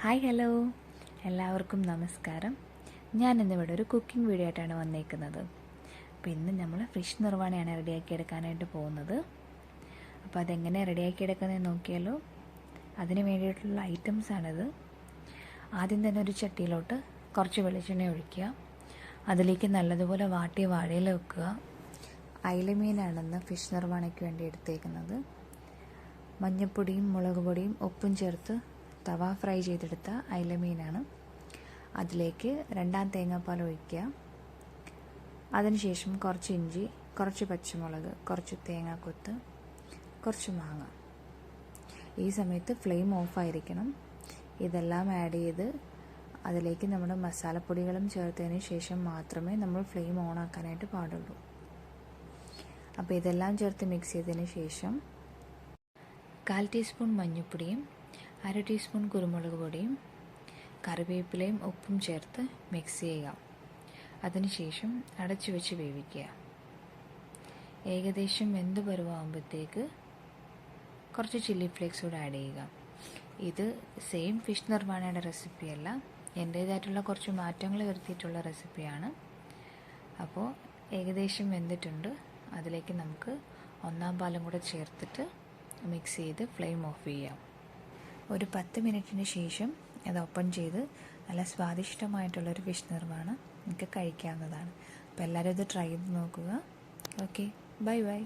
Hi hello എല്ലാവർക്കും നമസ്കാരം. ഞാൻ ഇന്നിവിടെ ഒരു കുക്കിംഗ് വീഡിയോ ആയിട്ടാണ് വന്നേക്കുന്നത്. അപ്പോൾ ഇന്ന് നമ്മൾ ഫിഷ് നിർവാണയാണ് റെഡിയാക്കി എടുക്കാനായിട്ട് പോകുന്നത്. അപ്പോൾ അതെങ്ങനെ റെഡിയാക്കി എടുക്കുന്നതെന്ന് നോക്കിയാലോ. അതിന് വേണ്ടിയിട്ടുള്ള ഐറ്റംസാണിത്. ആദ്യം തന്നെ ഒരു ചട്ടിയിലോട്ട് കുറച്ച് വെളിച്ചെണ്ണ ഒഴിക്കുക. അതിലേക്ക് നല്ലതുപോലെ വാട്ടിയ വാഴയില വെക്കുക. അയിലമീനാണെന്ന് ഫിഷ് നിർവാണയ്ക്ക് വേണ്ടി എടുത്തേക്കുന്നത്. മഞ്ഞൾപ്പൊടിയും മുളക് പൊടിയും ഉപ്പും ചേർത്ത് തവ ഫ്രൈ ചെയ്തെടുത്ത അയിലമീനാണ്. അതിലേക്ക് 2 തേങ്ങാപ്പാൽ ഒഴിക്കുക. അതിനുശേഷം കുറച്ച് ഇഞ്ചി, കുറച്ച് പച്ചമുളക്, കുറച്ച് തേങ്ങാക്കൊത്ത്, കുറച്ച് മാങ്ങ. ഈ സമയത്ത് ഫ്ലെയിം ഓഫായിരിക്കണം. ഇതെല്ലാം ആഡ് ചെയ്ത് അതിലേക്ക് നമ്മുടെ മസാലപ്പൊടികളും ചേർത്തതിന് ശേഷം മാത്രമേ നമ്മൾ ഫ്ലെയിം ഓൺ ആക്കാനായിട്ട് പാടുള്ളൂ. അപ്പോൾ ഇതെല്ലാം ചേർത്ത് മിക്സ് ചെയ്തതിന് ശേഷം 1/4 ടീസ്പൂൺ മഞ്ഞൾപ്പൊടിയും 1/2 ടീസ്പൂൺ കുരുമുളക് പൊടിയും കറിവേപ്പിലയും ഉപ്പും ചേർത്ത് മിക്സ് ചെയ്യുക. അതിനുശേഷം അടച്ചു വെച്ച് വേവിക്കുക. ഏകദേശം വെന്ത് പരുവാകുമ്പോഴത്തേക്ക് കുറച്ച് ചില്ലി ഫ്ലേക്സ് കൂടെ ആഡ് ചെയ്യുക. ഇത് സെയിം ഫിഷ് നിർവാണയുടെ റെസിപ്പിയല്ല, എൻ്റേതായിട്ടുള്ള കുറച്ച് മാറ്റങ്ങൾ വരുത്തിയിട്ടുള്ള റെസിപ്പിയാണ്. അപ്പോൾ ഏകദേശം വെന്തിട്ടുണ്ട്. അതിലേക്ക് നമുക്ക് 1 പാലും കൂടെ ചേർത്തിട്ട് മിക്സ് ചെയ്ത് ഫ്ലെയിം ഓഫ് ചെയ്യാം. ഒരു 10 മിനിറ്റിന് ശേഷം അത് ഓപ്പൺ ചെയ്ത് നല്ല സ്വാദിഷ്ടമായിട്ടുള്ളൊരു ഫിഷ് നിർവാണം നമുക്ക് കഴിക്കാവുന്നതാണ്. അപ്പോൾ എല്ലാവരും ഇത് ട്രൈ ചെയ്ത് നോക്കുക. Okay, bye bye.